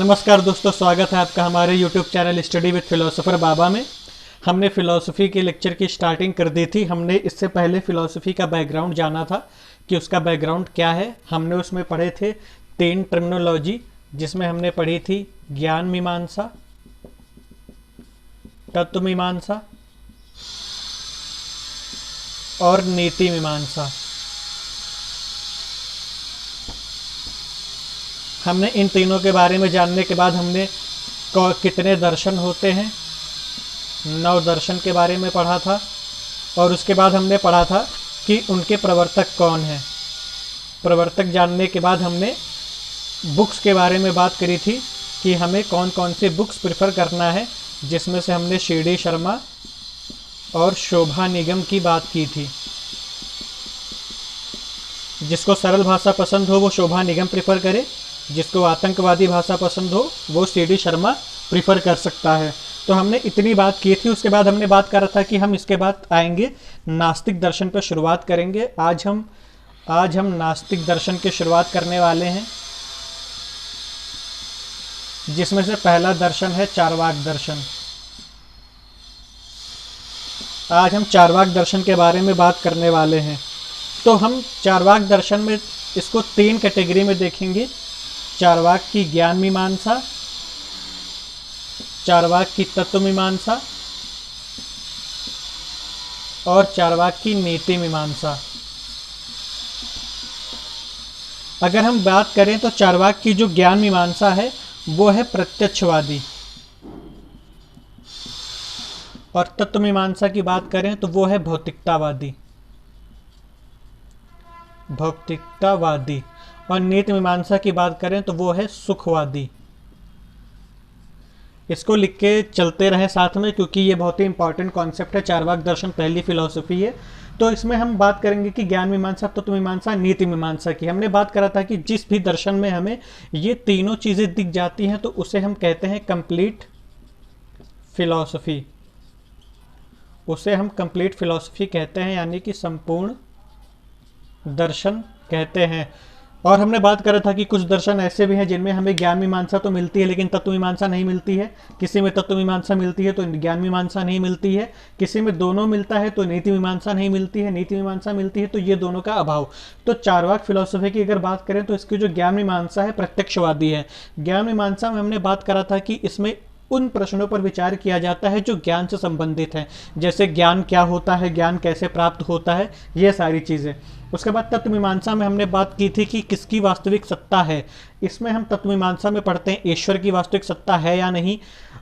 नमस्कार दोस्तों, स्वागत है आपका हमारे YouTube channel study with philosopher Baba में। हमने फ़िलॉसफ़ी के लेक्चर की स्टार्टिंग कर दी थी। हमने इससे पहले फ़िलॉसफ़ी का बैकग्राउंड जाना था कि उसका बैकग्राउंड क्या है। हमने उसमें पढ़े थे 3 टर्मिनोलॉजी, जिसमें हमने पढ़ी थी ज्ञान मीमांसा, तत्व मीमांसा और नीति मीमांसा। हमने इन तीनों के बारे में जानने के बाद हमने कितने दर्शन होते हैं, 9 दर्शन के बारे में पढ़ा था। और उसके बाद हमने पढ़ा था कि उनके प्रवर्तक कौन हैं। प्रवर्तक जानने के बाद हमने बुक्स के बारे में बात करी थी कि हमें कौन कौन सी बुक्स प्रेफर करना है, जिसमें से हमने शिरडी शर्मा और शोभा निगम की बात की थी। जिसको सरल भाषा पसंद हो वो शोभा निगम प्रेफर करे, जिसको आतंकवादी भाषा पसंद हो वो शिरडी शर्मा प्रीफर कर सकता है। तो हमने इतनी बात की थी। उसके बाद हमने बात करा था कि हम इसके बाद आएंगे नास्तिक दर्शन पर शुरुआत करेंगे। आज हम नास्तिक दर्शन की शुरुआत करने वाले हैं, जिसमें से पहला दर्शन है चार्वाक दर्शन। आज हम चार्वाक दर्शन के बारे में बात करने वाले हैं। तो हम चार्वाक दर्शन में इसको 3 कैटेगरी में देखेंगे: चार्वाक की ज्ञान मीमांसा, चार्वाक की तत्व मीमांसा और चार्वाक की नीति मीमांसा। अगर हम बात करें तो चार्वाक की जो ज्ञान मीमांसा है वो है प्रत्यक्षवादी, और तत्व मीमांसा की बात करें तो वो है भौतिकतावादी। और नीति मीमांसा की बात करें तो वो है सुखवादी। इसको लिख के चलते रहें साथ में, क्योंकि ये बहुत ही इंपॉर्टेंट कॉन्सेप्ट है। चार्वाक दर्शन पहली फिलॉसफी है। तो इसमें हम बात करेंगे कि ज्ञान मीमांसा, तत्व मीमांसा, नीति मीमांसा की। हमने बात करा था कि जिस भी दर्शन में हमें ये तीनों चीज़ें दिख जाती हैं तो उसे हम कहते हैं कंप्लीट फिलॉसफी। उसे हम कंप्लीट फिलॉसफी कहते हैं, यानी कि संपूर्ण दर्शन कहते हैं। और हमने बात करा था कि कुछ दर्शन ऐसे भी हैं जिनमें हमें ज्ञान मीमांसा तो मिलती है लेकिन तत्व मीमांसा नहीं मिलती है। किसी में तत्व मीमांसा मिलती है तो ज्ञान मीमांसा नहीं मिलती है। किसी में दोनों मिलता है तो नीति मीमांसा नहीं मिलती है। नीति मीमांसा मिलती है तो ये दोनों का अभाव। तो चार्वाक फिलोसफी की अगर बात करें तो इसकी जो ज्ञान मीमांसा है प्रत्यक्षवादी है। ज्ञान मीमांसा में हमने बात करा था कि इसमें उन प्रश्नों पर विचार किया जाता है जो ज्ञान से संबंधित हैं, जैसे ज्ञान क्या होता है, ज्ञान कैसे प्राप्त होता है, ये सारी चीज़ें। उसके बाद तत्व मीमांसा में हमने बात की थी कि किसकी वास्तविक सत्ता है। इसमें हम तत्व मीमांसा में पढ़ते हैं ईश्वर की वास्तविक सत्ता है या नहीं,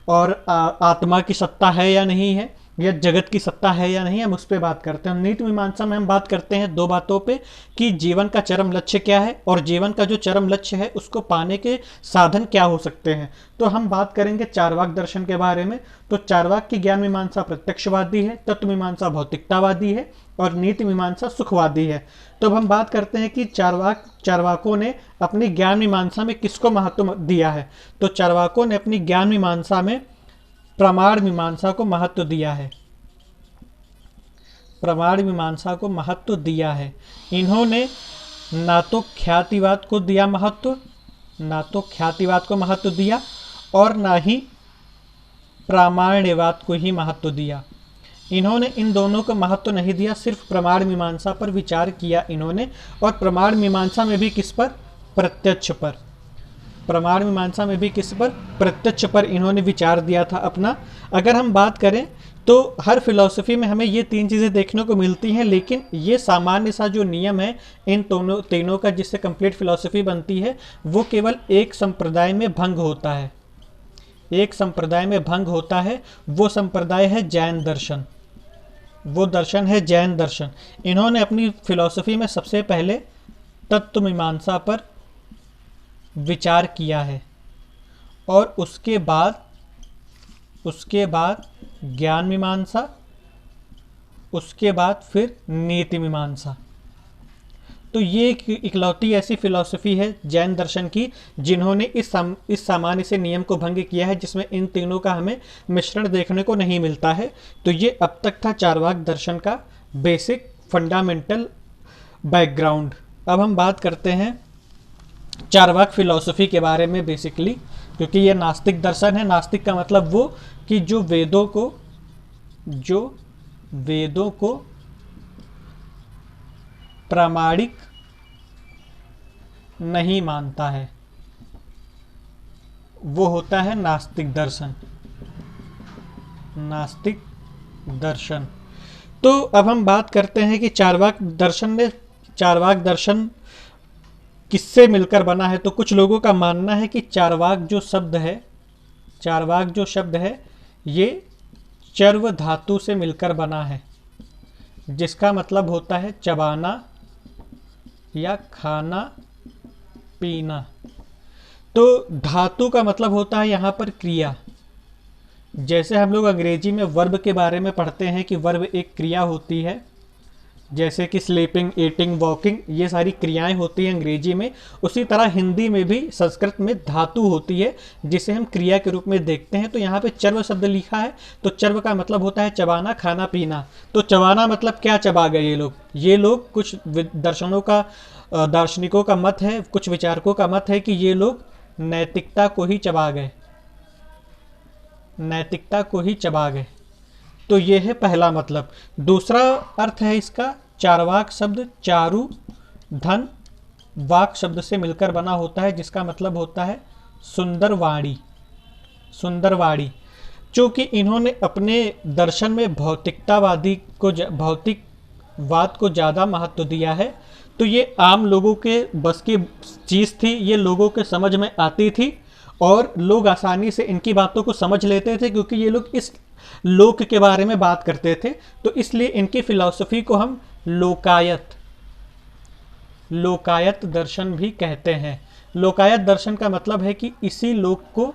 और आत्मा की सत्ता है या नहीं है, या जगत की सत्ता है या नहीं, हम उस पर बात करते हैं। नीति मीमांसा में हम बात करते हैं 2 बातों पे कि जीवन का चरम लक्ष्य क्या है और जीवन का जो चरम लक्ष्य है उसको पाने के साधन क्या हो सकते हैं। तो हम बात करेंगे चार्वाक दर्शन के बारे में। तो चार्वाक की ज्ञान मीमांसा प्रत्यक्षवादी है, तत्व मीमांसा भौतिकतावादी है और नीति मीमांसा सुखवादी है। तो अब हम बात करते हैं कि चार्वाकों ने अपनी ज्ञान मीमांसा में किसको महत्व दिया है। तो चार्वाकों ने अपनी ज्ञान मीमांसा में प्रमाण मीमांसा को महत्व दिया है। प्रमाण मीमांसा को महत्व दिया है। इन्होंने ना तो ख्यातिवाद को दिया महत्व, दिया और ना ही प्रामाण्यवाद को ही महत्व दिया। इन्होंने इन दोनों को महत्व नहीं दिया, सिर्फ प्रमाण मीमांसा पर विचार किया इन्होंने। और प्रमाण मीमांसा में भी किस पर? प्रत्यक्ष पर। प्रमाण मीमांसा में भी किस पर? प्रत्यक्ष पर इन्होंने विचार दिया था अपना। अगर हम बात करें तो हर फिलॉसफी में हमें ये 3 चीज़ें देखने को मिलती हैं, लेकिन ये सामान्य सा जो नियम है इन तीनों का, जिससे कंप्लीट फिलॉसफी बनती है, वो केवल एक संप्रदाय में भंग होता है। एक संप्रदाय में भंग होता है, वो संप्रदाय है जैन दर्शन। वो दर्शन है जैन दर्शन। इन्होंने अपनी फिलॉसफी में सबसे पहले तत्व मीमांसा पर विचार किया है और उसके बाद ज्ञान मीमांसा, उसके बाद फिर नीति मीमांसा। तो ये एक इकलौती ऐसी फिलॉसफी है जैन दर्शन की जिन्होंने इस सामान्य से नियम को भंग किया है, जिसमें इन तीनों का हमें मिश्रण देखने को नहीं मिलता है। तो ये अब तक था चार्वाक दर्शन का बेसिक फंडामेंटल बैकग्राउंड। अब हम बात करते हैं चार्वाक फिलॉसफी के बारे में बेसिकली क्योंकि ये नास्तिक दर्शन है। नास्तिक का मतलब वो कि जो वेदों को प्रामाणिक नहीं मानता है, वो होता है नास्तिक दर्शन। नास्तिक दर्शन। तो अब हम बात करते हैं कि चार्वाक दर्शन किससे मिलकर बना है। तो कुछ लोगों का मानना है कि चार्वाक जो शब्द है ये चर्व धातु से मिलकर बना है, जिसका मतलब होता है चबाना या खाना पीना। तो धातु का मतलब होता है यहाँ पर क्रिया। जैसे हम लोग अंग्रेजी में वर्ब के बारे में पढ़ते हैं कि वर्ब एक क्रिया होती है, जैसे कि स्लीपिंग, ईटिंग, वॉकिंग, ये सारी क्रियाएं होती हैं अंग्रेजी में। उसी तरह हिंदी में भी संस्कृत में धातु होती है जिसे हम क्रिया के रूप में देखते हैं। तो यहाँ पे चर्व शब्द लिखा है, तो चर्व का मतलब होता है चबाना, खाना पीना। तो चबाना मतलब क्या चबा गए ये लोग कुछ दार्शनिकों का मत है, कुछ विचारकों का मत है कि ये लोग नैतिकता को ही चबा गए। तो ये है पहला मतलब। दूसरा अर्थ है इसका, चारवाक शब्द चारु धन वाक शब्द से मिलकर बना होता है, जिसका मतलब होता है सुंदर वाणी। चूँकि इन्होंने अपने दर्शन में भौतिकवाद को ज़्यादा महत्व दिया है, तो ये आम लोगों के बस की चीज़ थी, ये लोगों के समझ में आती थी और लोग आसानी से इनकी बातों को समझ लेते थे, क्योंकि ये लोग इस लोक के बारे में बात करते थे। तो इसलिए इनकी फिलॉसफी को हम लोकायत दर्शन भी कहते हैं। लोकायत दर्शन का मतलब है कि इसी लोक को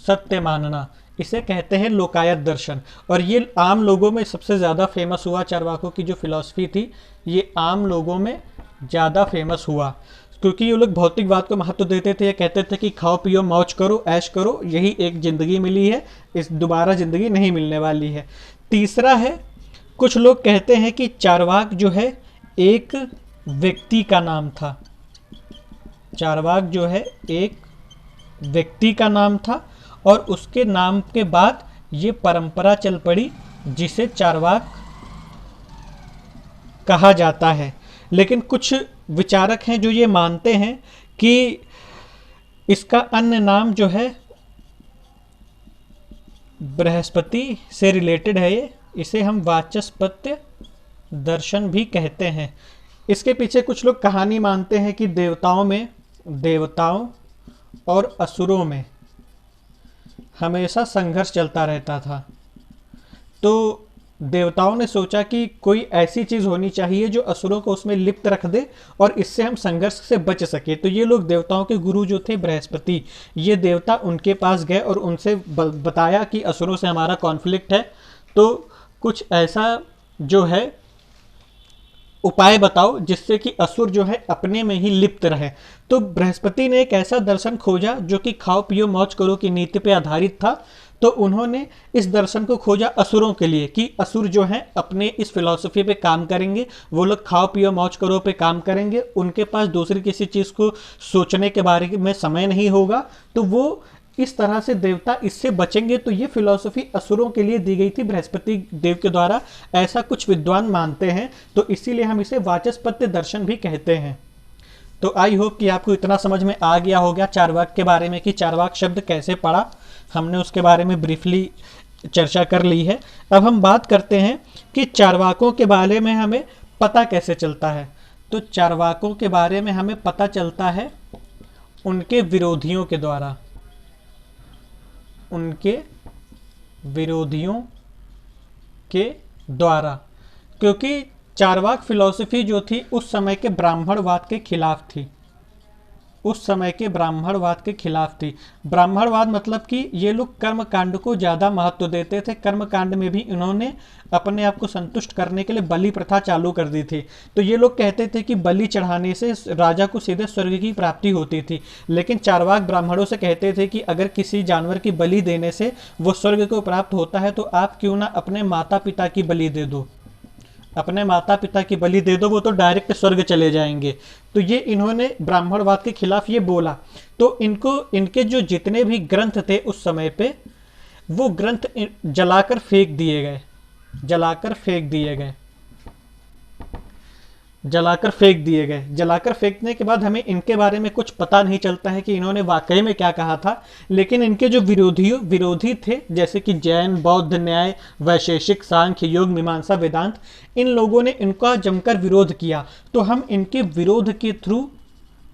सत्य मानना, इसे कहते हैं लोकायत दर्शन। और ये आम लोगों में सबसे ज़्यादा फेमस हुआ। चार्वाकों की जो फिलॉसफी थी ये आम लोगों में ज़्यादा फेमस हुआ, क्योंकि ये लोग भौतिकवाद को महत्व देते थे। ये कहते थे कि खाओ पियो मौज करो, ऐश करो, यही एक ज़िंदगी मिली है, इस दोबारा ज़िंदगी नहीं मिलने वाली है। तीसरा है, कुछ लोग कहते हैं कि चार्वाक जो है एक व्यक्ति का नाम था। चार्वाक जो है एक व्यक्ति का नाम था और उसके नाम के बाद ये परंपरा चल पड़ी जिसे चार्वाक कहा जाता है। लेकिन कुछ विचारक हैं जो ये मानते हैं कि इसका अन्य नाम जो है बृहस्पति से रिलेटेड है, इसे हम वाचस्पत्य दर्शन भी कहते हैं। इसके पीछे कुछ लोग कहानी मानते हैं कि देवताओं और असुरों में हमेशा संघर्ष चलता रहता था। तो देवताओं ने सोचा कि कोई ऐसी चीज़ होनी चाहिए जो असुरों को उसमें लिप्त रख दे और इससे हम संघर्ष से बच सके। तो ये लोग देवताओं के गुरु जो थे बृहस्पति, ये देवता उनके पास गए और उनसे बताया कि असुरों से हमारा कॉन्फ्लिक्ट है, तो कुछ ऐसा जो है उपाय बताओ जिससे कि असुर जो है अपने में ही लिप्त रहे। तो बृहस्पति ने एक ऐसा दर्शन खोजा जो कि खाओ पियो मौज करो की नीति पे आधारित था। तो उन्होंने इस दर्शन को खोजा असुरों के लिए कि असुर जो हैं अपने इस फिलॉसफी पे काम करेंगे, वो लोग खाओ पियो मौज करो पे काम करेंगे, उनके पास दूसरी किसी चीज़ को सोचने के बारे में समय नहीं होगा, तो वो इस तरह से देवता इससे बचेंगे। तो ये फिलॉसफी असुरों के लिए दी गई थी बृहस्पति देव के द्वारा, ऐसा कुछ विद्वान मानते हैं। तो इसीलिए हम इसे वाचस्पत्य दर्शन भी कहते हैं। तो आई होप कि आपको इतना समझ में आ गया होगा चार्वाक के बारे में कि चार्वाक शब्द कैसे पड़ा, हमने उसके बारे में ब्रीफली चर्चा कर ली है। अब हम बात करते हैं कि चार्वाकों के बारे में हमें पता कैसे चलता है। तो चार्वाकों के बारे में हमें पता चलता है उनके विरोधियों के द्वारा, क्योंकि चार्वाक फिलॉसफी जो थी उस समय के ब्राह्मणवाद के खिलाफ थी। ब्राह्मणवाद मतलब कि ये लोग कर्म कांड को ज़्यादा महत्व देते थे। कर्म कांड में भी इन्होंने अपने आप को संतुष्ट करने के लिए बलि प्रथा चालू कर दी थी। तो ये लोग कहते थे कि बलि चढ़ाने से राजा को सीधे स्वर्ग की प्राप्ति होती थी। लेकिन चार्वाक ब्राह्मणों से कहते थे कि अगर किसी जानवर की बलि देने से वो स्वर्ग को प्राप्त होता है तो आप क्यों ना अपने माता पिता की बलि दे दो। अपने माता पिता की बलि दे दो, वो तो डायरेक्ट स्वर्ग चले जाएंगे। तो ये इन्होंने ब्राह्मणवाद के खिलाफ ये बोला। तो इनको इनके जो जितने भी ग्रंथ थे उस समय पे, वो ग्रंथ जलाकर फेंक दिए गए, जलाकर फेंक दिए गए, जलाकर फेंक दिए गए। जलाकर फेंकने के बाद हमें इनके बारे में कुछ पता नहीं चलता है कि इन्होंने वाकई में क्या कहा था। लेकिन इनके जो विरोधी थे, जैसे कि जैन, बौद्ध, न्याय, वैशेषिक, सांख्य, योग, मीमांसा, वेदांत, इन लोगों ने इनका जमकर विरोध किया। तो हम इनके विरोध के थ्रू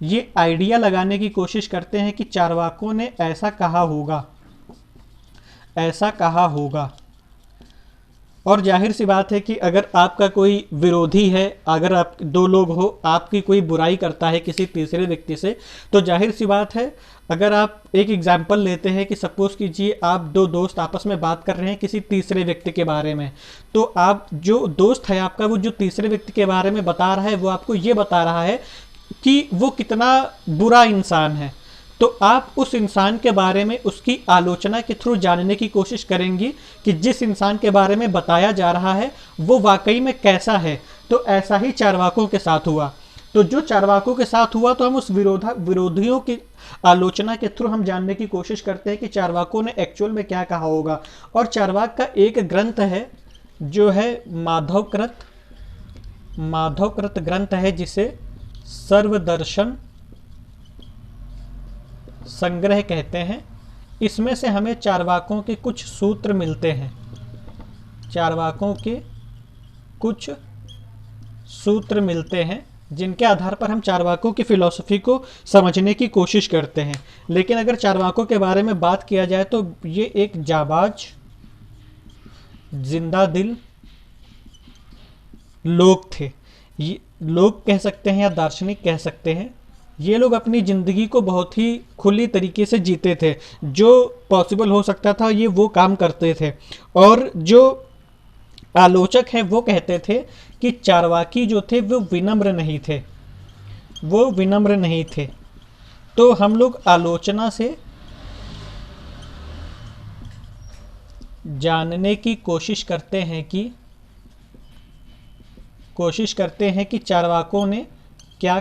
ये आइडिया लगाने की कोशिश करते हैं कि चार्वाकों ने ऐसा कहा होगा, ऐसा कहा होगा। और जाहिर सी बात है कि अगर आपका कोई विरोधी है, अगर आप दो लोग हो, आपकी कोई बुराई करता है किसी तीसरे व्यक्ति से, तो जाहिर सी बात है, अगर आप एक एग्जाम्पल लेते हैं कि सपोज कीजिए आप दो दोस्त आपस में बात कर रहे हैं किसी तीसरे व्यक्ति के बारे में, तो आप जो दोस्त है आपका, वो जो तीसरे व्यक्ति के बारे में बता रहा है, वो आपको ये बता रहा है कि वो कितना बुरा इंसान है। तो आप उस इंसान के बारे में उसकी आलोचना के थ्रू जानने की कोशिश करेंगी कि जिस इंसान के बारे में बताया जा रहा है वो वाकई में कैसा है। तो ऐसा ही चार्वाकों के साथ हुआ। तो जो चार्वाकों के साथ हुआ, तो हम उस विरोधियों की आलोचना के थ्रू हम जानने की कोशिश करते हैं कि चार्वाकों ने एक्चुअल में क्या कहा होगा। और चार्वाक का एक ग्रंथ है जो है माधवकृत ग्रंथ है, जिसे सर्वदर्शन संग्रह कहते हैं। इसमें से हमें चार्वाकों के कुछ सूत्र मिलते हैं, चार्वाकों के कुछ सूत्र मिलते हैं, जिनके आधार पर हम चार्वाकों की फिलॉसफी को समझने की कोशिश करते हैं। लेकिन अगर चार्वाकों के बारे में बात किया जाए तो ये एक जाबाज, जिंदा दिल लोग थे। ये लोग कह सकते हैं या दार्शनिक कह सकते हैं। ये लोग अपनी ज़िंदगी को बहुत ही खुली तरीके से जीते थे, जो पॉसिबल हो सकता था ये वो काम करते थे। और जो आलोचक हैं वो कहते थे कि चार्वाकी जो थे वो विनम्र नहीं थे, वो विनम्र नहीं थे। तो हम लोग आलोचना से जानने की कोशिश करते हैं कि चार्वाकों ने क्या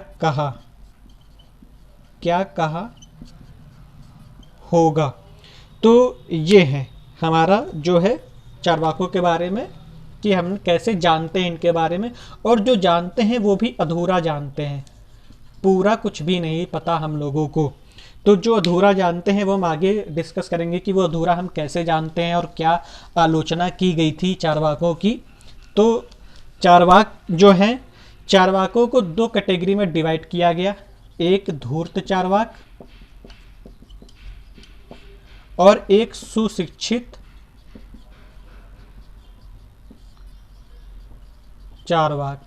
कहा होगा। तो ये है हमारा जो है चार्वाकों के बारे में, कि हम कैसे जानते हैं इनके बारे में। और जो जानते हैं वो भी अधूरा जानते हैं, पूरा कुछ भी नहीं पता हम लोगों को। तो जो अधूरा जानते हैं वो हम आगे डिस्कस करेंगे कि वो अधूरा हम कैसे जानते हैं और क्या आलोचना की गई थी चार्वाकों की। तो चार्वाक जो हैं, चार्वाकों को दो कैटेगरी में डिवाइड किया गया, एक धूर्त चार्वाक और एक सुशिक्षित चार्वाक।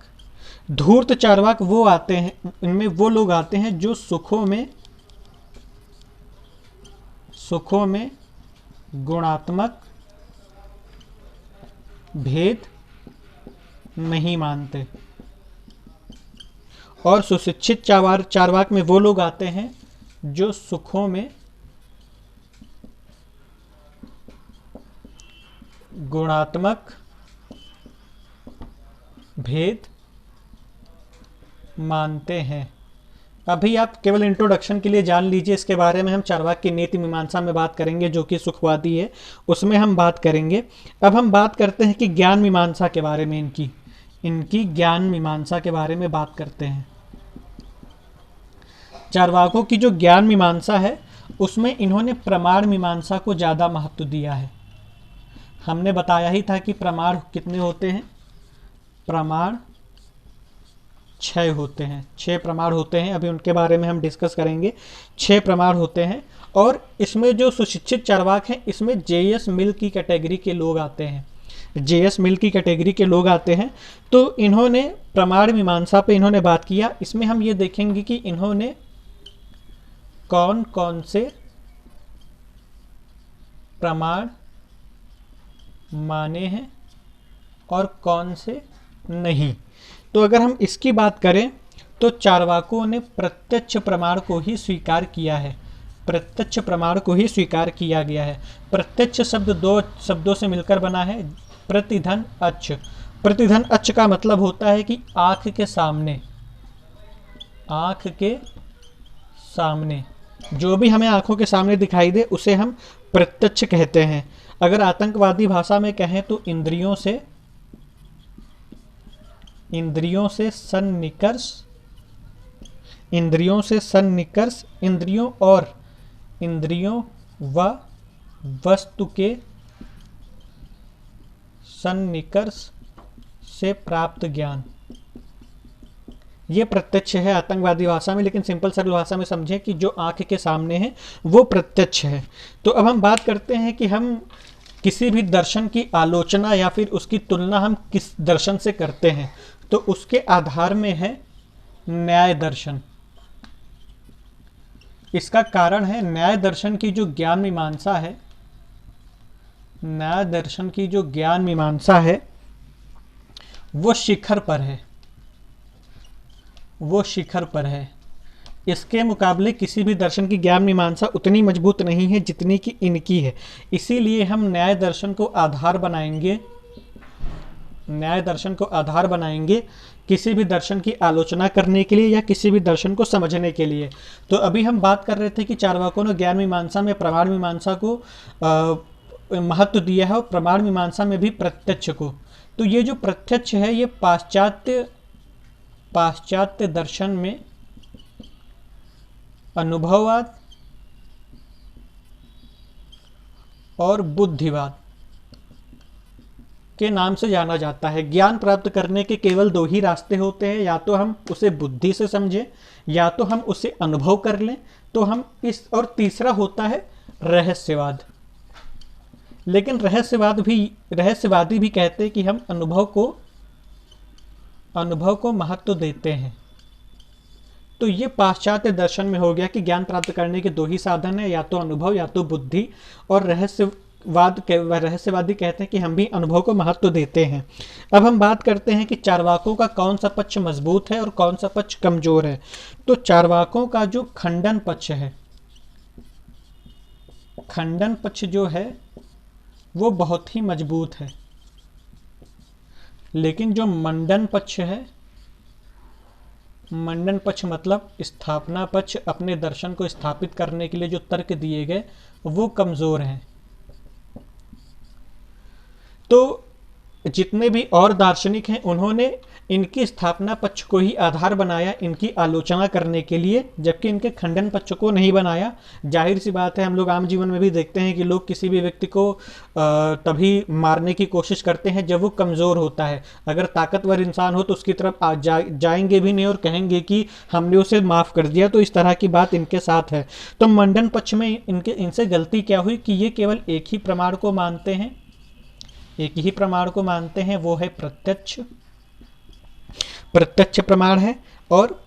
धूर्त चार्वाक वो आते हैं, इनमें वो लोग आते हैं जो सुखों में गुणात्मक भेद नहीं मानते। और सुशिक्षित चार्वाक में वो लोग आते हैं जो सुखों में गुणात्मक भेद मानते हैं। अभी आप केवल इंट्रोडक्शन के लिए जान लीजिए इसके बारे में। हम चार्वाक की नीति मीमांसा में बात करेंगे जो कि सुखवादी है, उसमें हम बात करेंगे। अब हम बात करते हैं कि ज्ञान मीमांसा के बारे में, इनकी ज्ञान मीमांसा के बारे में बात करते हैं। चार्वाकों की जो ज्ञान मीमांसा है उसमें इन्होंने प्रमाण मीमांसा को ज़्यादा महत्व दिया है। हमने बताया ही था कि प्रमाण कितने होते हैं, प्रमाण 6 होते हैं, 6 प्रमाण होते हैं। अभी उनके बारे में हम डिस्कस करेंगे। 6 प्रमाण होते हैं। और इसमें जो सुशिक्षित चार्वाक हैं, इसमें जेएस मिल की कैटेगरी के लोग आते हैं, जेएस मिल की कैटेगरी के लोग आते हैं। तो इन्होंने प्रमाण मीमांसा पे इन्होंने बात किया। इसमें हम ये देखेंगे कि इन्होंने कौन कौन से प्रमाण माने हैं और कौन से नहीं। तो अगर हम इसकी बात करें तो चार्वाकों ने प्रत्यक्ष प्रमाण को ही स्वीकार किया है, प्रत्यक्ष प्रमाण को ही स्वीकार किया गया है। प्रत्यक्ष शब्द 2 शब्दों से मिलकर बना है, प्रतिधन अच्छ। प्रतिधन अच्च का मतलब होता है कि आंख के सामने, आंख के सामने जो भी हमें आंखों के सामने दिखाई दे उसे हम प्रत्यक्ष कहते हैं। अगर आतंकवादी भाषा में कहें तो इंद्रियों से सन्निकर्ष, इंद्रियों से सन्निकर्ष, इंद्रियों व वस्तु के सन्निकर्ष से प्राप्त ज्ञान, ये प्रत्यक्ष है आतंकवादी भाषा में। लेकिन सिंपल सरल भाषा में समझें कि जो आंख के सामने है वो प्रत्यक्ष है। तो अब हम बात करते हैं कि हम किसी भी दर्शन की आलोचना या फिर उसकी तुलना हम किस दर्शन से करते हैं, तो उसके आधार में है न्याय दर्शन। इसका कारण है न्याय दर्शन की जो ज्ञान मीमांसा है, न्याय दर्शन की जो ज्ञान मीमांसा है वो शिखर पर है, वो शिखर पर है। इसके मुकाबले किसी भी दर्शन की ज्ञान मीमांसा उतनी मजबूत नहीं है जितनी कि इनकी है। इसीलिए हम न्याय दर्शन को आधार बनाएंगे, न्याय दर्शन को आधार बनाएंगे किसी भी दर्शन की आलोचना करने के लिए या किसी भी दर्शन को समझने के लिए। तो अभी हम बात कर रहे थे कि चार्वाकों ने ज्ञान मीमांसा में प्रमाण मीमांसा को महत्व दिया है और प्रमाण मीमांसा में भी प्रत्यक्ष को। तो ये जो प्रत्यक्ष है ये पाश्चात्य दर्शन में अनुभववाद और बुद्धिवाद के नाम से जाना जाता है। ज्ञान प्राप्त करने के केवल दो ही रास्ते होते हैं, या तो हम उसे बुद्धि से समझें या तो हम उसे अनुभव कर लें। तो हम इस, और तीसरा होता है रहस्यवाद। लेकिन रहस्यवादी भी कहते हैं कि हम अनुभव को महत्व देते हैं। तो ये पाश्चात्य दर्शन में हो गया कि ज्ञान प्राप्त करने के दो ही साधन है, या तो अनुभव या तो बुद्धि। और रहस्यवादी कहते हैं कि हम भी अनुभव को महत्व देते हैं। अब हम बात करते हैं कि चार्वाकों का कौन सा पक्ष मजबूत है और कौन सा पक्ष कमजोर है। तो चार्वाकों का जो खंडन पक्ष है, खंडन पक्ष जो है वो बहुत ही मजबूत है। लेकिन जो मंडन पक्ष है, मंडन पक्ष मतलब स्थापना पक्ष, अपने दर्शन को स्थापित करने के लिए जो तर्क दिए गए वो कमजोर हैं। तो जितने भी और दार्शनिक हैं उन्होंने इनकी स्थापना पक्ष को ही आधार बनाया इनकी आलोचना करने के लिए, जबकि इनके खंडन पक्ष को नहीं बनाया। जाहिर सी बात है, हम लोग आम जीवन में भी देखते हैं कि लोग किसी भी व्यक्ति को तभी मारने की कोशिश करते हैं जब वो कमज़ोर होता है। अगर ताकतवर इंसान हो तो उसकी तरफ जाएंगे भी नहीं और कहेंगे कि हमने उसे माफ़ कर दिया। तो इस तरह की बात इनके साथ है। तो मंडन पक्ष में इनसे गलती क्या हुई कि ये केवल एक ही प्रमाण को मानते हैं, एक ही प्रमाण को मानते हैं, वो है प्रत्यक्ष प्रमाण है। और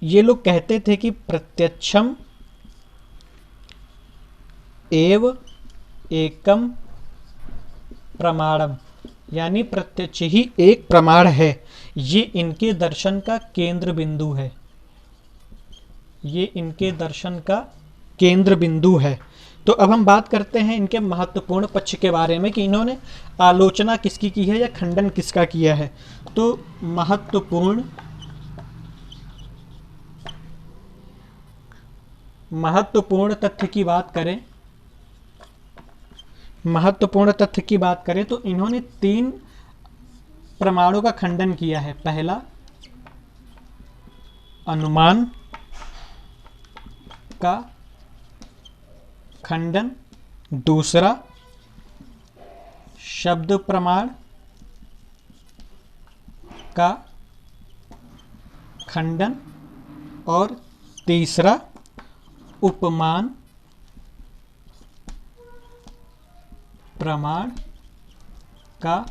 ये लोग कहते थे कि प्रत्यक्षम एव एकम प्रमाणम, यानी प्रत्यक्ष ही एक प्रमाण है। ये इनके दर्शन का केंद्र बिंदु है, ये इनके दर्शन का केंद्र बिंदु है। तो अब हम बात करते हैं इनके महत्वपूर्ण पक्ष के बारे में कि इन्होंने आलोचना किसकी की है या खंडन किसका किया है। तो महत्वपूर्ण तथ्य की बात करें, महत्वपूर्ण तथ्य की बात करें तो इन्होंने 3 प्रमाणों का खंडन किया है। पहला अनुमान का खंडन, दूसरा शब्द प्रमाण का खंडन और तीसरा उपमान प्रमाण का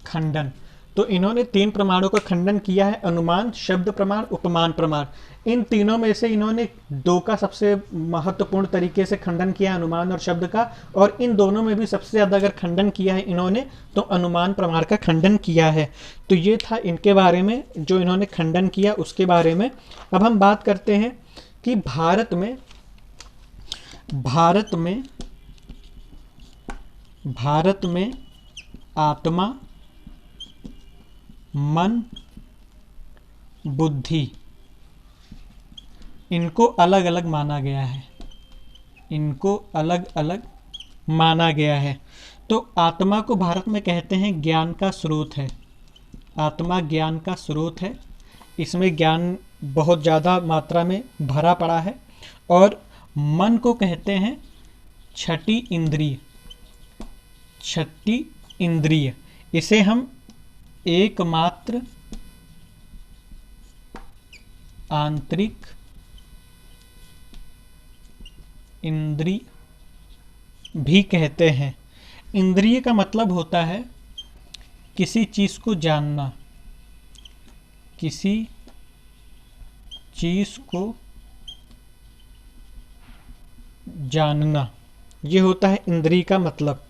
खंडन। तो इन्होंने 3 प्रमाणों का खंडन किया है, अनुमान, शब्द प्रमाण, उपमान प्रमाण। इन तीनों में से इन्होंने 2 का सबसे महत्वपूर्ण तरीके से खंडन किया, अनुमान और शब्द का। और इन दोनों में भी सबसे ज़्यादा अगर खंडन किया है इन्होंने तो अनुमान प्रमाण का खंडन किया है। तो ये था इनके बारे में जो इन्होंने खंडन किया उसके बारे में। अब हम बात करते हैं कि भारत में आत्मा, मन, बुद्धि, इनको अलग अलग माना गया है, इनको अलग अलग माना गया है। तो आत्मा को भारत में कहते हैं ज्ञान का स्रोत है। आत्मा ज्ञान का स्रोत है, इसमें ज्ञान बहुत ज़्यादा मात्रा में भरा पड़ा है। और मन को कहते हैं छठी इंद्रिय, छठी इंद्रिय। इसे हम एकमात्र आंतरिक इंद्रिय भी कहते हैं। इंद्रिय का मतलब होता है किसी चीज़ को जानना, किसी चीज़ को जानना, ये होता है इंद्रिय का मतलब।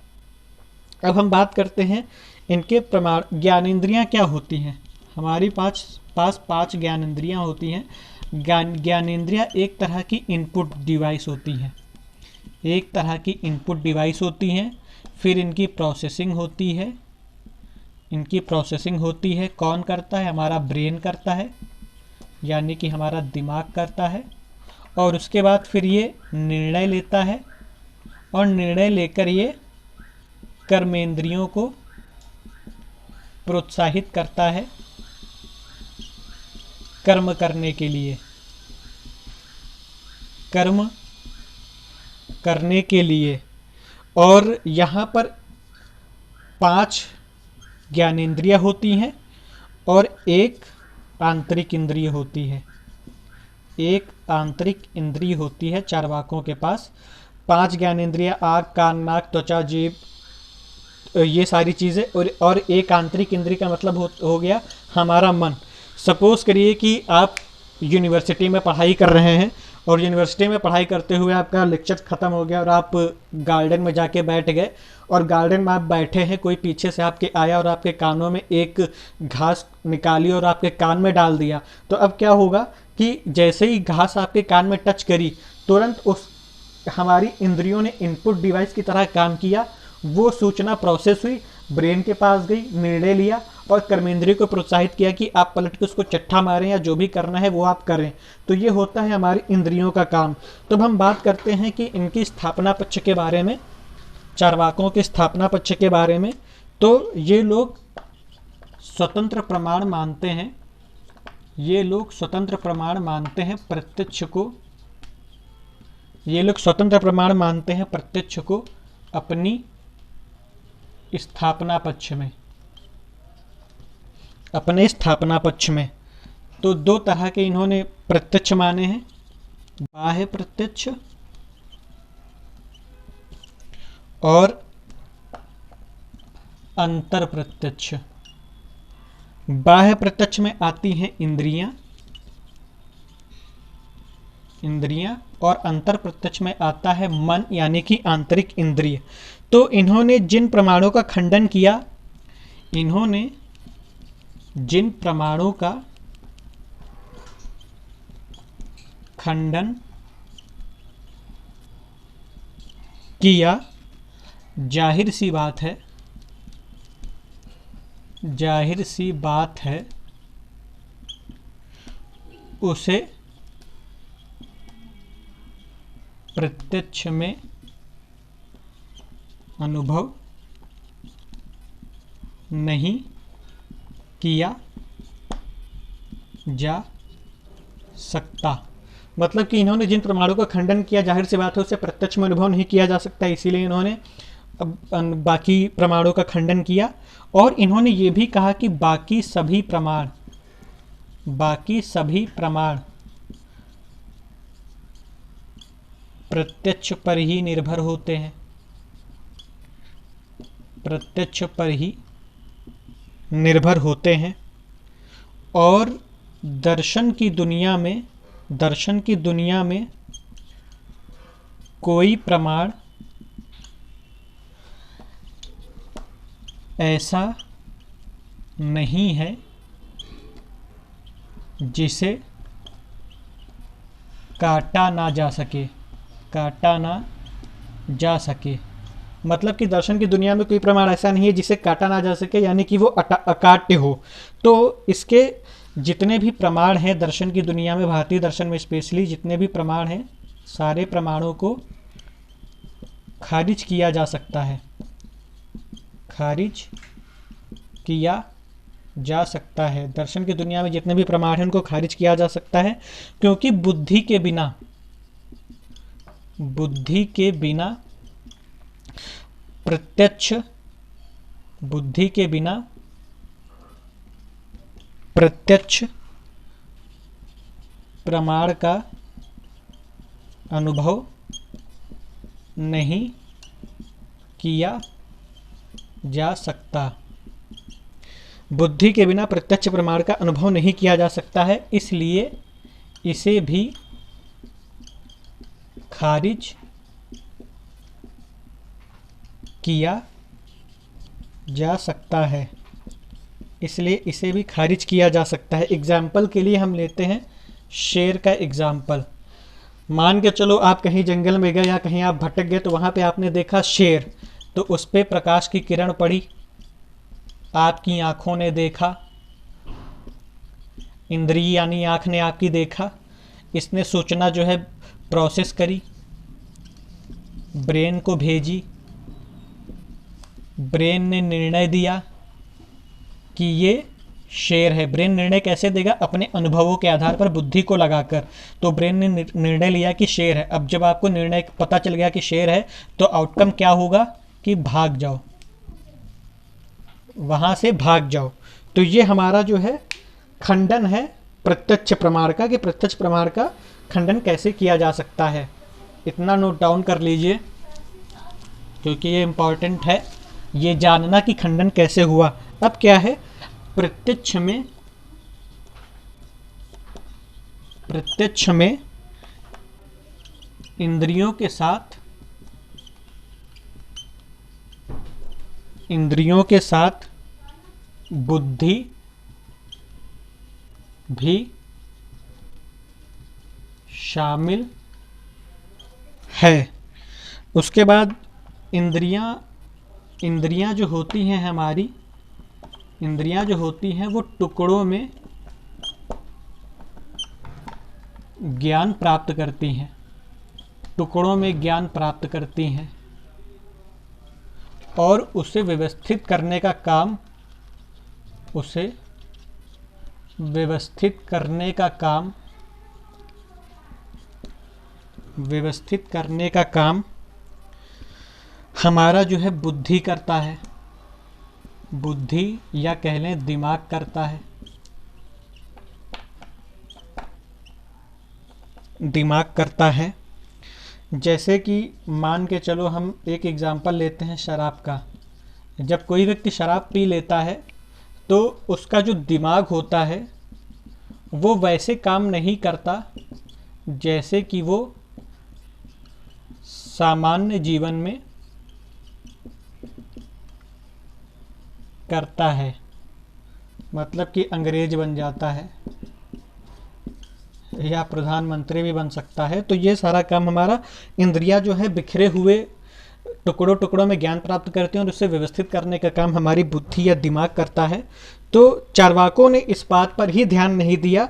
अब हम बात करते हैं इनके प्रमाण। ज्ञानेंद्रियाँ क्या होती हैं? हमारी पास 5 ज्ञानेंद्रियाँ होती हैं। ज्ञानेंद्रियाँ एक तरह की इनपुट डिवाइस होती हैं, एक तरह की इनपुट डिवाइस होती हैं। फिर इनकी प्रोसेसिंग होती है, इनकी प्रोसेसिंग होती है। कौन करता है? हमारा ब्रेन करता है, यानी कि हमारा दिमाग करता है। और उसके बाद फिर ये निर्णय लेता है, और निर्णय लेकर ये कर्मेंद्रियों को प्रोत्साहित करता है कर्म करने के लिए, कर्म करने के लिए। और यहाँ पर 5 ज्ञानेंद्रियाँ होती हैं और एक आंतरिक इंद्रिय होती है, एक आंतरिक इंद्रिय होती है चार्वाकों के पास। 5 ज्ञानेंद्रियाँ आँख, कान, नाक, त्वचा, जीभ, ये सारी चीज़ें। और एक आंतरिक इंद्रिय का मतलब हो गया हमारा मन। सपोज़ करिए कि आप यूनिवर्सिटी में पढ़ाई कर रहे हैं, और यूनिवर्सिटी में पढ़ाई करते हुए आपका लेक्चर ख़त्म हो गया और आप गार्डन में जाके बैठ गए, और गार्डन में आप बैठे हैं, कोई पीछे से आपके आया और आपके कानों में एक घास निकाली और आपके कान में डाल दिया। तो अब क्या होगा कि जैसे ही घास आपके कान में टच करी, तुरंत उस हमारी इंद्रियों ने इनपुट डिवाइस की तरह काम किया, वो सूचना प्रोसेस हुई, ब्रेन के पास गई, निर्णय लिया, और कर्मेंद्रिय को प्रोत्साहित किया कि आप पलट के उसको चट्टा मारें या जो भी करना है वो आप करें। तो ये होता है हमारी इंद्रियों का काम। तो अब हम बात करते हैं कि इनकी स्थापना पक्ष के बारे में, चार्वाकों के स्थापना पक्ष के बारे में। तो ये लोग स्वतंत्र प्रमाण मानते हैं, ये लोग स्वतंत्र प्रमाण मानते हैं प्रत्यक्ष को, ये लोग स्वतंत्र प्रमाण मानते हैं प्रत्यक्ष को अपनी स्थापना पक्ष में, अपने स्थापना पक्ष में। तो 2 तरह के इन्होंने प्रत्यक्ष माने हैं, बाह्य प्रत्यक्ष और अंतर प्रत्यक्ष। बाह्य प्रत्यक्ष में आती हैं इंद्रियां, और अंतर प्रत्यक्ष में आता है मन, यानी कि आंतरिक इंद्रिय। तो इन्होंने जिन प्रमाणों का खंडन किया, इन्होंने जिन प्रमाणों का खंडन किया, जाहिर सी बात है, जाहिर सी बात है उसे प्रत्यक्ष में अनुभव नहीं किया जा सकता। मतलब कि इन्होंने जिन प्रमाणों का खंडन किया, जाहिर सी बात है उसे प्रत्यक्ष में अनुभव नहीं किया जा सकता, इसीलिए इन्होंने बाकी प्रमाणों का खंडन किया। और इन्होंने ये भी कहा कि बाकी सभी प्रमाण प्रत्यक्ष पर ही निर्भर होते हैं, प्रत्यक्ष पर ही निर्भर होते हैं। और दर्शन की दुनिया में कोई प्रमाण ऐसा नहीं है जिसे काटा ना जा सके, काटा ना जा सके। मतलब कि दर्शन की दुनिया में कोई प्रमाण ऐसा नहीं है जिसे काटा ना जा सके, यानी कि वो अकाट्य हो। तो इसके जितने भी प्रमाण हैं दर्शन की दुनिया में, भारतीय दर्शन में स्पेशली जितने भी प्रमाण हैं, सारे प्रमाणों को खारिज किया जा सकता है, खारिज किया जा सकता है। दर्शन की दुनिया में जितने भी प्रमाण हैं उनको खारिज किया जा सकता है, क्योंकि बुद्धि के बिना प्रत्यक्ष, बुद्धि के बिना प्रत्यक्ष प्रमाण का अनुभव नहीं किया जा सकता। बुद्धि के बिना प्रत्यक्ष प्रमाण का अनुभव नहीं किया जा सकता है, इसलिए इसे भी खारिज किया जा सकता है, इसलिए इसे भी खारिज किया जा सकता है। एग्जाम्पल के लिए हम लेते हैं शेर का एग्जाम्पल। मान के चलो आप कहीं जंगल में गए या कहीं आप भटक गए, तो वहाँ पे आपने देखा शेर, तो उस पर प्रकाश की किरण पड़ी, आपकी आँखों ने देखा, इंद्रिय यानी आँख ने आपकी देखा, इसने सूचना जो है प्रोसेस करी, ब्रेन को भेजी, ब्रेन ने निर्णय दिया कि ये शेर है। ब्रेन निर्णय कैसे देगा? अपने अनुभवों के आधार पर बुद्धि को लगाकर। तो ब्रेन ने निर्णय लिया कि शेर है। अब जब आपको निर्णय पता चल गया कि शेर है, तो आउटकम क्या होगा कि भाग जाओ, वहां से भाग जाओ। तो ये हमारा जो है खंडन है प्रत्यक्ष प्रमाण का, कि प्रत्यक्ष प्रमाण का खंडन कैसे किया जा सकता है। इतना नोट डाउन कर लीजिए, क्योंकि ये इम्पॉर्टेंट है, ये जानना कि खंडन कैसे हुआ। अब क्या है, प्रत्यक्ष में इंद्रियों के साथ बुद्धि भी शामिल है। उसके बाद इंद्रियां जो होती हैं हमारी, इंद्रियां जो होती हैं वो टुकड़ों में ज्ञान प्राप्त करती हैं, टुकड़ों में ज्ञान प्राप्त करती हैं, और उसे व्यवस्थित करने का काम, उसे व्यवस्थित करने का काम हमारा जो है बुद्धि करता है, बुद्धि या कह लें दिमाग करता है, दिमाग करता है। जैसे कि मान के चलो हम एक एग्जांपल लेते हैं शराब का। जब कोई व्यक्ति शराब पी लेता है, तो उसका जो दिमाग होता है वो वैसे काम नहीं करता जैसे कि वो सामान्य जीवन में करता है। मतलब कि अंग्रेज बन जाता है या प्रधानमंत्री भी बन सकता है। तो ये सारा काम हमारा इंद्रियां जो है बिखरे हुए टुकड़ों टुकड़ों में ज्ञान प्राप्त करते हैं, और उसे व्यवस्थित करने का काम हमारी बुद्धि या दिमाग करता है। तो चार्वाकों ने इस बात पर ही ध्यान नहीं दिया,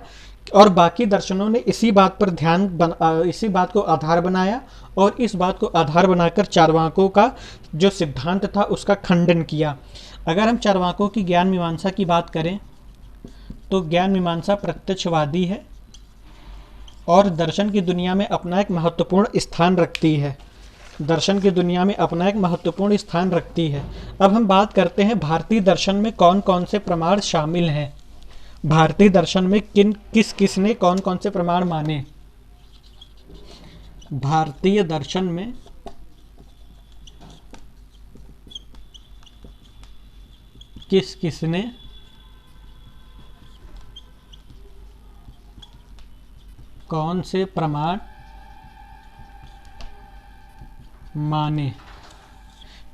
और बाकी दर्शनों ने इसी बात पर इसी बात को आधार बनाया, और इस बात को आधार बनाकर चार्वाकों का जो सिद्धांत था उसका खंडन किया। अगर हम चार्वाकों की ज्ञान मीमांसा की बात करें, तो ज्ञान मीमांसा प्रत्यक्षवादी है और दर्शन की दुनिया में अपना एक महत्वपूर्ण स्थान रखती है, दर्शन की दुनिया में अपना एक महत्वपूर्ण स्थान रखती है। अब हम बात करते हैं भारतीय दर्शन में कौन कौन से प्रमाण शामिल हैं। भारतीय दर्शन में किस ने कौन कौन से प्रमाण माने। भारतीय दर्शन में किस ने कौन से प्रमाण माने।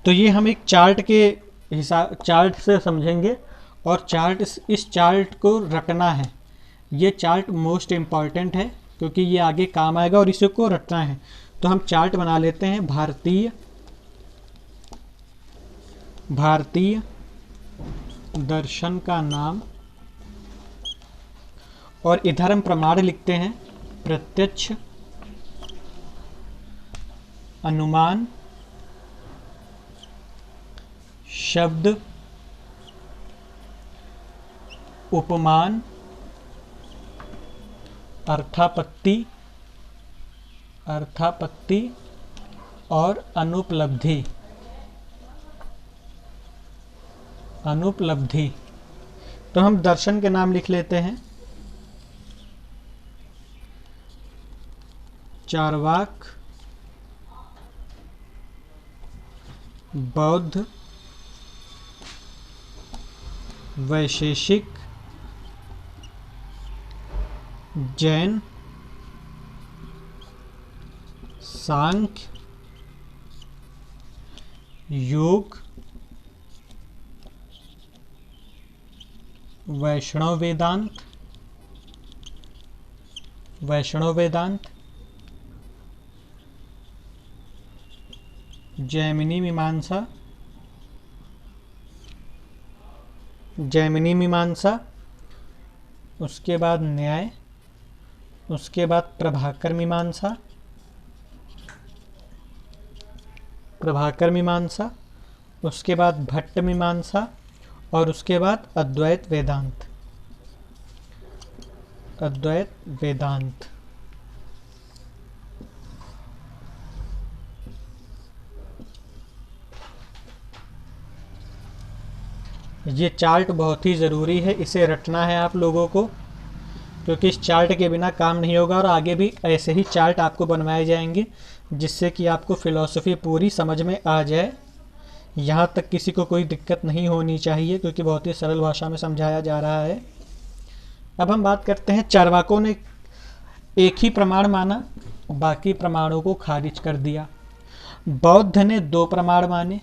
तो ये हम एक चार्ट से समझेंगे, और इस चार्ट को रटना है। ये चार्ट मोस्ट इम्पॉर्टेंट है, क्योंकि ये आगे काम आएगा और इसी को रटना है। तो हम चार्ट बना लेते हैं। भारतीय भारतीय दर्शन का नाम, और इधर हम प्रमाण लिखते हैं प्रत्यक्ष, अनुमान, शब्द, उपमान, अर्थापत्ति और अनुपलब्धि। तो हम दर्शन के नाम लिख लेते हैं चार्वाक, बौद्ध, वैशेषिक, जैन, सांख्य, योग, वैष्णव वेदांत, जैमिनी मीमांसा, उसके बाद न्याय, उसके बाद प्रभाकर मीमांसा, उसके बाद भट्ट मीमांसा, और उसके बाद अद्वैत वेदांत। ये चार्ट बहुत ही ज़रूरी है, इसे रटना है आप लोगों को, क्योंकि इस चार्ट के बिना काम नहीं होगा। और आगे भी ऐसे ही चार्ट आपको बनवाए जाएंगे जिससे कि आपको फ़िलॉसफ़ी पूरी समझ में आ जाए। यहाँ तक किसी को कोई दिक्कत नहीं होनी चाहिए, क्योंकि बहुत ही सरल भाषा में समझाया जा रहा है। अब हम बात करते हैं, चार्वाकों ने एक ही प्रमाण माना, बाकी प्रमाणों को खारिज कर दिया। बौद्ध ने 2 प्रमाण माने,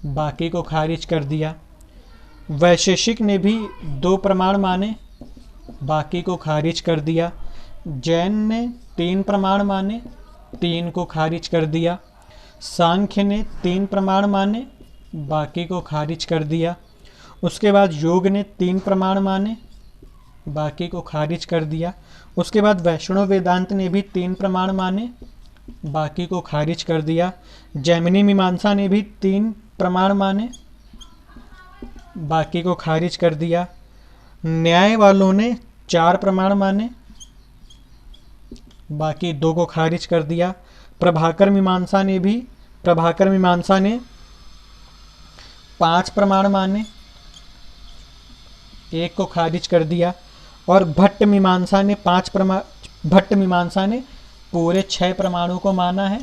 बाकी को खारिज कर दिया। वैशेषिक ने भी 2 प्रमाण माने, बाकी को खारिज कर दिया। जैन ने 3 प्रमाण माने, 3 को खारिज कर दिया। सांख्य ने 3 प्रमाण माने, बाकी को खारिज कर दिया। उसके बाद योग ने 3 प्रमाण माने, बाकी को खारिज कर दिया। उसके बाद वैष्णव वेदांत ने भी 3 प्रमाण माने, बाकी को खारिज कर दिया। जैमिनी मीमांसा ने भी 3 प्रमाण माने, बाकी को खारिज कर दिया। न्याय वालों ने 4 प्रमाण माने, बाकी 2 को खारिज कर दिया। प्रभाकर मीमांसा ने 5 प्रमाण माने, 1 को खारिज कर दिया। और भट्ट मीमांसा ने पूरे 6 प्रमाणों को माना है।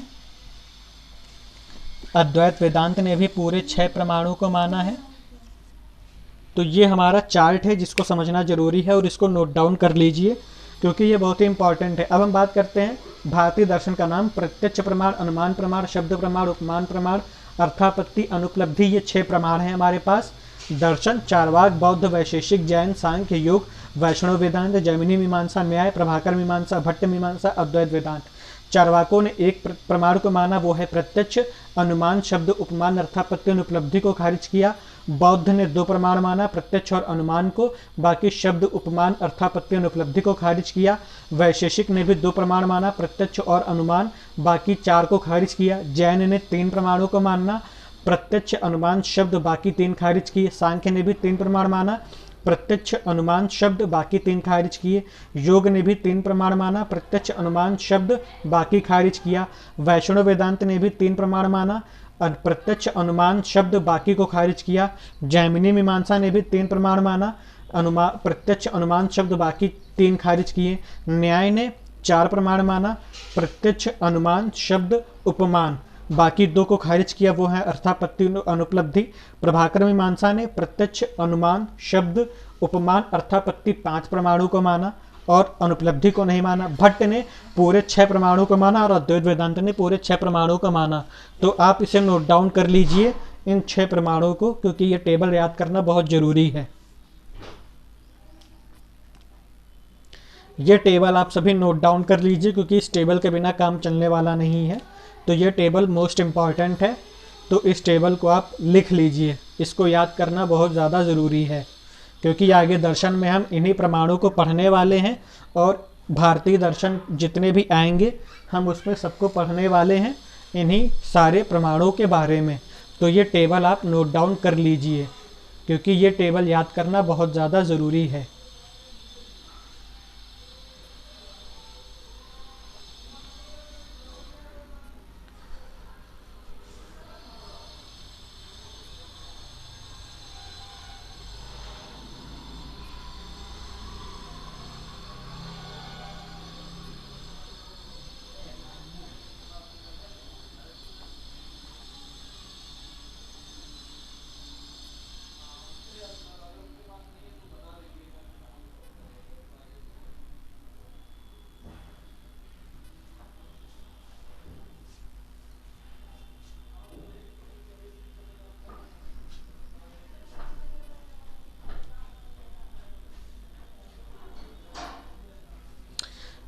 अद्वैत वेदांत ने भी पूरे 6 प्रमाणों को माना है। तो ये हमारा चार्ट है जिसको समझना जरूरी है, और इसको नोट डाउन कर लीजिए क्योंकि ये बहुत ही इंपॉर्टेंट है। अब हम बात करते हैं भारतीय दर्शन का नाम, प्रत्यक्ष प्रमाण, अनुमान प्रमाण, शब्द प्रमाण, उपमान प्रमाण, अर्थापत्ति, अनुपलब्धि। ये 6 प्रमाण हैं हमारे पास। दर्शन चार्वाक, बौद्ध, वैशेषिक, जैन, सांख्य, योग, वैष्णव वेदांत, जैमिनी मीमांसा, न्याय, प्रभाकर मीमांसा, भट्ट मीमांसा, अद्वैत वेदांत। चार्वाकों ने एक प्रमाण को माना, वो है प्रत्यक्ष, अनुमान, शब्द, उपमान, अर्थापत्ति, अनुपलब्धि को खारिज किया। बौद्ध ने 2 प्रमाण माना, प्रत्यक्ष और अनुमान को, बाकी शब्द, उपमान, अर्थापत्ति, अनुपलब्धि को खारिज किया। वैशेषिक ने भी 2 प्रमाण माना, प्रत्यक्ष और अनुमान, बाकी 4 को खारिज किया। जैन ने 3 प्रमाणों को मानना, प्रत्यक्ष, अनुमान, शब्द, बाकी 3 खारिज किए। सांख्य ने भी 3 प्रमाण माना, प्रत्यक्ष, अनुमान, शब्द, बाकी 3 खारिज किए। योग ने भी 3 प्रमाण माना, प्रत्यक्ष, अनुमान, शब्द, बाकी खारिज किया। वैष्णव वेदांत ने भी 3 प्रमाण माना, प्रत्यक्ष, अनुमान, शब्द, बाकी को खारिज किया। जैमिनी मीमांसा ने भी 3 प्रमाण माना, प्रत्यक्ष, अनुमान, शब्द, बाकी 3 खारिज किए। न्याय ने 4 प्रमाण माना, प्रत्यक्ष, अनुमान, शब्द, उपमान, बाकी 2 को खारिज किया, वो है अर्थापत्ति, अनुपलब्धि। प्रभाकर मीमांसा ने प्रत्यक्ष, अनुमान, शब्द, उपमान, अर्थापत्ति 5 प्रमाणों को माना और अनुपलब्धि को नहीं माना। भट्ट ने पूरे 6 प्रमाणों को माना और अद्वैत वेदांत ने पूरे 6 प्रमाणों को माना। तो आप इसे नोट डाउन कर लीजिए इन 6 प्रमाणों को, क्योंकि ये टेबल याद करना बहुत जरूरी है। ये टेबल आप सभी नोट डाउन कर लीजिए, क्योंकि इस टेबल के बिना काम चलने वाला नहीं है। तो ये टेबल मोस्ट इम्पॉर्टेंट है। तो इस टेबल को आप लिख लीजिए। इसको याद करना बहुत ज़्यादा ज़रूरी है, क्योंकि आगे दर्शन में हम इन्हीं प्रमाणों को पढ़ने वाले हैं और भारतीय दर्शन जितने भी आएंगे हम उसमें सबको पढ़ने वाले हैं, इन्हीं सारे प्रमाणों के बारे में। तो ये टेबल आप नोट डाउन कर लीजिए, क्योंकि ये टेबल याद करना बहुत ज़्यादा ज़रूरी है।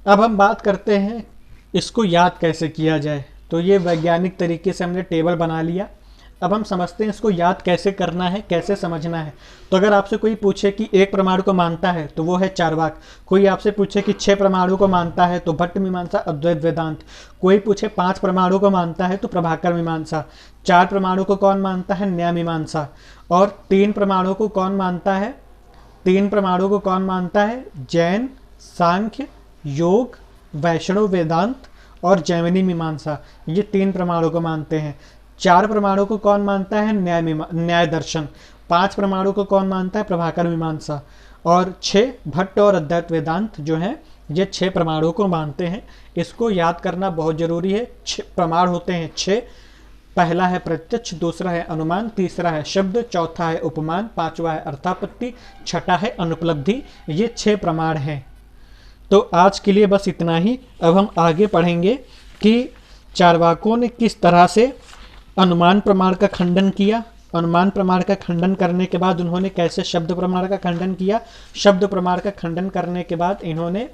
अब हम बात करते हैं इसको याद कैसे किया जाए। तो ये वैज्ञानिक तरीके से हमने टेबल बना लिया। अब हम समझते हैं इसको याद कैसे करना है, कैसे समझना है। तो अगर आपसे कोई पूछे कि एक परमाणु को मानता है तो वो है चार्वाक। कोई आपसे पूछे कि 6 परमाणु को मानता है तो भट्ट मीमांसा अद्वैत वेदांत। कोई पूछे 5 परमाणु को मानता है तो प्रभाकर मीमांसा। 4 परमाणु को कौन मानता है, न्याय मीमांसा। और 3 परमाणु को कौन मानता है, 3 परमाणु को कौन मानता है, जैन, सांख्य, योग, वैष्णव वेदांत और जैमिनी मीमांसा। ये 3 परमाणु को मानते हैं। 4 परमाणु को कौन मानता है, न्याय दर्शन। 5 परमाणु को कौन मानता है, प्रभाकर मीमांसा। और 6 भट्ट और अद्वैत वेदांत जो है ये 6 परमाणु को मानते हैं। इसको याद करना बहुत जरूरी है। 6 प्रमाण होते हैं 6। पहला है प्रत्यक्ष, दूसरा है अनुमान, तीसरा है शब्द, चौथा है उपमान, पांचवा है अर्थापत्ति, छठा है अनुपलब्धि। ये 6 प्रमाण हैं। तो आज के लिए बस इतना ही। अब हम आगे पढ़ेंगे कि चार्वाकों ने किस तरह से अनुमान प्रमाण का खंडन किया। अनुमान प्रमाण का खंडन करने के बाद उन्होंने कैसे शब्द प्रमाण का खंडन किया। शब्द प्रमाण का खंडन करने के बाद इन्होंने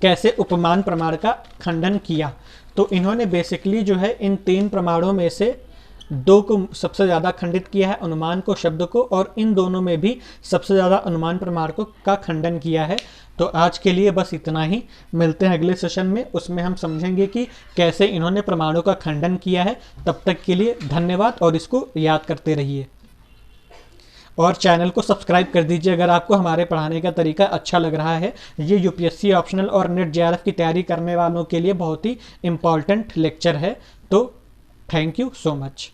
कैसे उपमान प्रमाण का खंडन किया। तो इन्होंने बेसिकली जो है इन 3 प्रमाणों में से 2 को सबसे ज़्यादा खंडित किया है, अनुमान को, शब्द को, और इन दोनों में भी सबसे ज़्यादा अनुमान प्रमाण को का खंडन किया है। तो आज के लिए बस इतना ही। मिलते हैं अगले सेशन में, उसमें हम समझेंगे कि कैसे इन्होंने प्रमाणों का खंडन किया है। तब तक के लिए धन्यवाद और इसको याद करते रहिए। और चैनल को सब्सक्राइब कर दीजिए अगर आपको हमारे पढ़ाने का तरीका अच्छा लग रहा है। ये यूपीएससी ऑप्शनल और नेट जेआरएफ की तैयारी करने वालों के लिए बहुत ही इम्पॉर्टेंट लेक्चर है। तो थैंक यू सो मच।